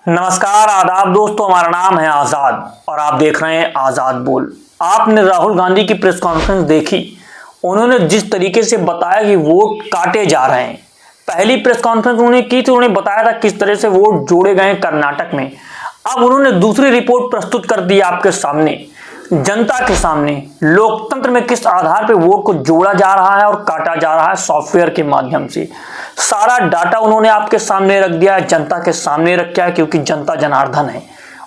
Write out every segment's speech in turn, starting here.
नमस्कार आदाब दोस्तों, हमारा नाम है आज़ाद और आप देख रहे हैं आज़ाद बोल। आपने राहुल गांधी की प्रेस कॉन्फ्रेंस देखी। उन्होंने जिस तरीके से बताया कि वोट काटे जा रहे हैं, पहली प्रेस कॉन्फ्रेंस उन्होंने की थी, उन्होंने बताया था किस तरह से वोट जोड़े गए कर्नाटक में। अब उन्होंने दूसरी रिपोर्ट प्रस्तुत कर दी आपके सामने, जनता के सामने, लोकतंत्र में किस आधार पर वोट को जोड़ा जा रहा है और काटा जा रहा है सॉफ्टवेयर के माध्यम से। सारा डाटा उन्होंने आपके सामने रख दिया है, जनता के सामने रखा है, क्योंकि जनता जनार्दन है।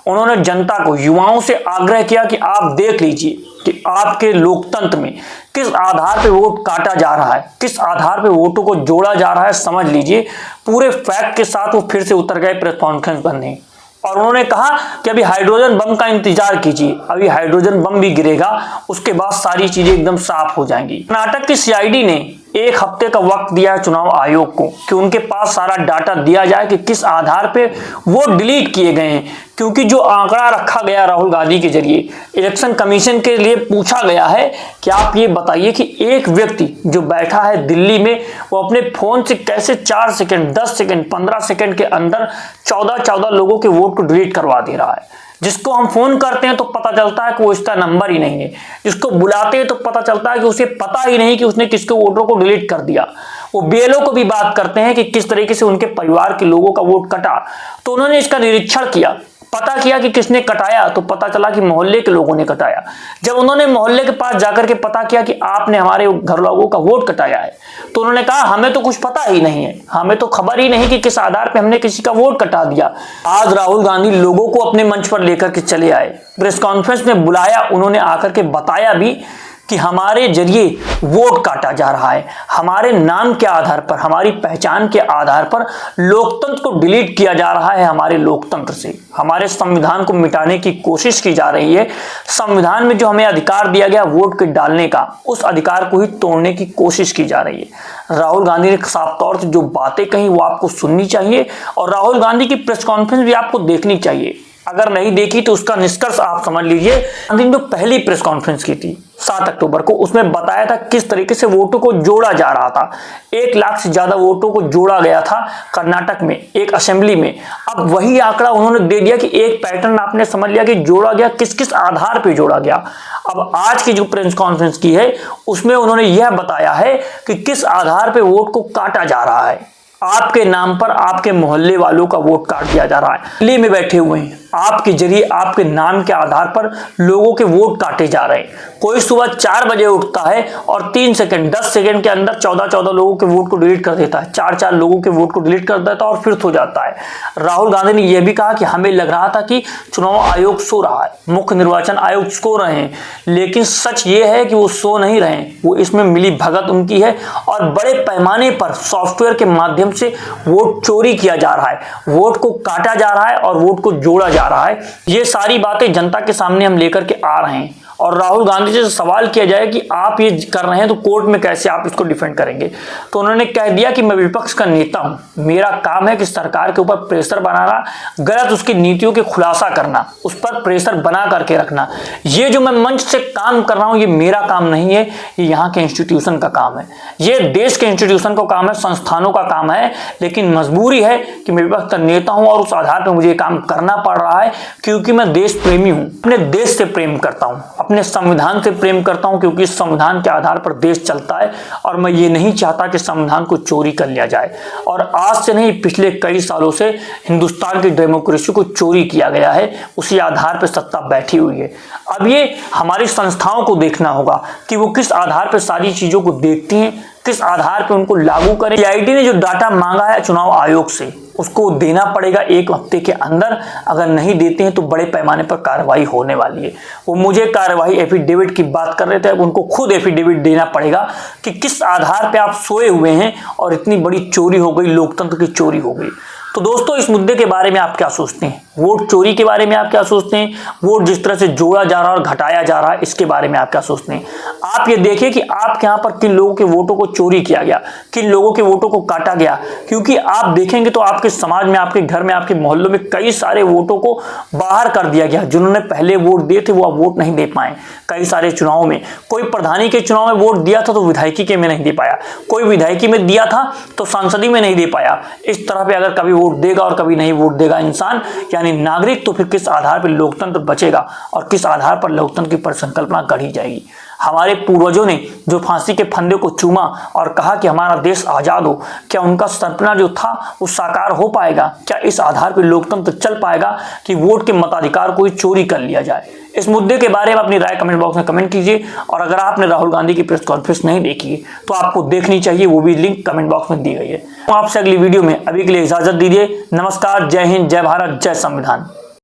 उन्होंने जनता को, युवाओं से आग्रह किया कि आप देख लीजिए कि आपके लोकतंत्र में किस आधार पर वोट काटा जा रहा है, किस आधार पर वोटों को जोड़ा जा रहा है, समझ लीजिए। पूरे फैक्ट के साथ वो फिर से उतर गए प्रेस कॉन्फ्रेंस करने और उन्होंने कहा कि अभी हाइड्रोजन बम का इंतजार कीजिए, अभी हाइड्रोजन बम भी गिरेगा, उसके बाद सारी चीजें एकदम साफ हो जाएंगी। कर्नाटक की सीआईडी ने 1 हफ्ते का वक्त दिया है चुनाव आयोग को कि उनके पास सारा डाटा दिया जाए कि किस आधार पे वोट डिलीट किए गए हैं, क्योंकि जो आंकड़ा रखा गया राहुल गांधी के जरिए इलेक्शन कमीशन के लिए पूछा गया है कि आप ये बताइए कि एक व्यक्ति जो बैठा है दिल्ली में, वो अपने फोन से कैसे 4 सेकंड, 10 सेकंड, 15 सेकंड के अंदर 14 लोगों के वोट को डिलीट करवा दे रहा है। जिसको हम फोन करते हैं तो पता चलता है कि वो इसका नंबर ही नहीं है, जिसको बुलाते हैं तो पता चलता है कि उसे पता ही नहीं कि उसने किसके वोटों को डिलीट कर दिया। वो बीएलओ को भी बात करते हैं कि किस तरीके से उनके परिवार के लोगों का वोट कटा, तो उन्होंने इसका निरीक्षण किया, पता किया कि किसने कटाया, तो पता चला कि मोहल्ले के लोगों ने कटाया। जब उन्होंने मोहल्ले के पास जाकर के पता किया कि आपने हमारे घर लोगों का वोट कटाया है, तो उन्होंने कहा हमें तो कुछ पता ही नहीं है, हमें तो खबर ही नहीं कि किस आधार पे हमने किसी का वोट कटा दिया। आज राहुल गांधी लोगों को अपने मंच पर लेकर के चले आए, प्रेस कॉन्फ्रेंस में बुलाया, उन्होंने आकर के बताया भी कि हमारे जरिए वोट काटा जा रहा है, हमारे नाम के आधार पर, हमारी पहचान के आधार पर लोकतंत्र को डिलीट किया जा रहा है। हमारे लोकतंत्र से, हमारे संविधान को मिटाने की कोशिश की जा रही है। संविधान में जो हमें अधिकार दिया गया वोट के डालने का, उस अधिकार को ही तोड़ने की कोशिश की जा रही है। राहुल गांधी ने साफ तौर से जो बातें कही वो आपको सुननी चाहिए और राहुल गांधी की प्रेस कॉन्फ्रेंस भी आपको देखनी चाहिए। अगर नहीं देखी तो उसका निष्कर्ष आप समझ लीजिए। गांधी ने जो पहली प्रेस कॉन्फ्रेंस की थी 7 अक्टूबर को, उसमें बताया था किस तरीके से वोटों को जोड़ा जा रहा था। 1 लाख से ज्यादा वोटों को जोड़ा गया था कर्नाटक में, एक असेंबली में। अब वही आंकड़ा उन्होंने दे दिया कि एक पैटर्न आपने समझ लिया कि जोड़ा गया, किस किस आधार पर जोड़ा गया। अब आज की जो प्रेस कॉन्फ्रेंस की है उसमें उन्होंने यह बताया है कि किस आधार पर वोट को काटा जा रहा है। आपके नाम पर आपके मोहल्ले वालों का वोट काट दिया जा रहा है। दिल्ली में बैठे हुए हैं, आपके जरिए, आपके नाम के आधार पर लोगों के वोट काटे जा रहे हैं। कोई सुबह 4 बजे उठता है और 3 सेकंड, 10 सेकंड के अंदर 14 लोगों के वोट को डिलीट कर देता है, 4 लोगों के वोट को डिलीट कर देता है और फिर सो जाता है। राहुल गांधी ने यह भी कहा कि हमें लग रहा था कि चुनाव आयोग सो रहा है, मुख्य निर्वाचन आयोग सो रहे हैं, लेकिन सच ये है कि वो सो नहीं रहे हैं। वो इसमें मिली भगत उनकी है और बड़े पैमाने पर सॉफ्टवेयर के माध्यम से वोट चोरी किया जा रहा है, वोट को काटा जा रहा है और वोट को जोड़ा जा रहा है। ये सारी बातें जनता के सामने हम लेकर के आ रहे हैं और राहुल गांधी से सवाल किया जाए कि आप ये कर रहे हैं तो कोर्ट में कैसे आप इसको डिफेंड करेंगे, तो उन्होंने कह दिया कि मैं विपक्ष का नेता हूं, मेरा काम है कि सरकार के ऊपर प्रेशर बनाना, गलत उसकी नीतियों के खुलासा करना, उस पर प्रेशर बना करके रखना। ये जो मैं मंच से काम कर रहा हूं ये मेरा काम नहीं है, ये यहाँ के इंस्टीट्यूशन का काम है, ये देश के इंस्टीट्यूशन का काम है, संस्थानों का काम है। लेकिन मजबूरी है कि मैं विपक्ष का नेता हूं और उस आधार पर मुझे काम करना पड़ रहा है, क्योंकि मैं देश प्रेमी हूं, अपने देश से प्रेम करता हूं, अपने संविधान से प्रेम करता हूं, क्योंकि संविधान के आधार पर देश चलता है और मैं ये नहीं चाहता कि संविधान को चोरी कर लिया जाए। और आज से नहीं, पिछले कई सालों से हिंदुस्तान की डेमोक्रेसी को चोरी किया गया है, उसी आधार पर सत्ता बैठी हुई है। अब ये हमारी संस्थाओं को देखना होगा कि वो किस आधार पर सारी चीजों को देखती हैं, किस आधार पर उनको लागू करें। सीआईडी ने जो डाटा मांगा है चुनाव आयोग से, उसको देना पड़ेगा 1 हफ्ते के अंदर। अगर नहीं देते हैं तो बड़े पैमाने पर कार्रवाई होने वाली है। वो मुझे कार्रवाई एफिडेविट की बात कर रहे थे, अब उनको खुद एफिडेविट देना पड़ेगा कि किस आधार पे आप सोए हुए हैं और इतनी बड़ी चोरी हो गई, लोकतंत्र की चोरी हो गई। तो दोस्तों, इस मुद्दे के बारे में आप क्या सोचते हैं? वोट चोरी के बारे में आप क्या सोचते हैं? वोट जिस तरह से जोड़ा जा रहा है और घटाया जा रहा है, इसके बारे में आप क्या सोचते हैं? आप ये देखिए कि आपके यहाँ पर किन लोगों के वोटों को चोरी किया गया, किन लोगों के वोटों को काटा गया। क्योंकि आप देखेंगे तो आपके समाज में, आपके घर में, आपके मोहल्लों में कई सारे वोटों को बाहर कर दिया गया। जिन्होंने पहले वोट दिए थे वो अब वोट नहीं दे पाए। कई सारे चुनावों में, कोई प्रधानी के चुनाव में वोट दिया था तो विधायकी के में नहीं दे पाया, कोई विधायकी में दिया था तो सांसदी में नहीं दे पाया। इस तरह पे अगर कभी वोट देगा और कभी नहीं वोट देगा इंसान यानी नागरिक, तो फिर किस आधार पर लोकतंत्र बचेगा और किस आधार पर लोकतंत्र की परिकल्पना गढ़ी जाएगी। हमारे पूर्वजों ने जो फांसी के फंदे को चूमा और कहा कि हमारा देश आजाद हो, क्या उनका सपना जो था वो साकार हो पाएगा? क्या इस आधार पर लोकतंत्र चल पाएगा कि वोट के मताधिकार को ही चोरी कर लिया जाए? इस मुद्दे के बारे में अपनी राय कमेंट बॉक्स में कमेंट कीजिए। और अगर आपने राहुल गांधी की प्रेस कॉन्फ्रेंस नहीं देखी है तो आपको देखनी चाहिए, वो भी लिंक कमेंट बॉक्स में दी गई है। आपसे अगली वीडियो में अभी के लिए इजाजत दीजिए। नमस्कार, जय हिंद, जय भारत, जय संविधान।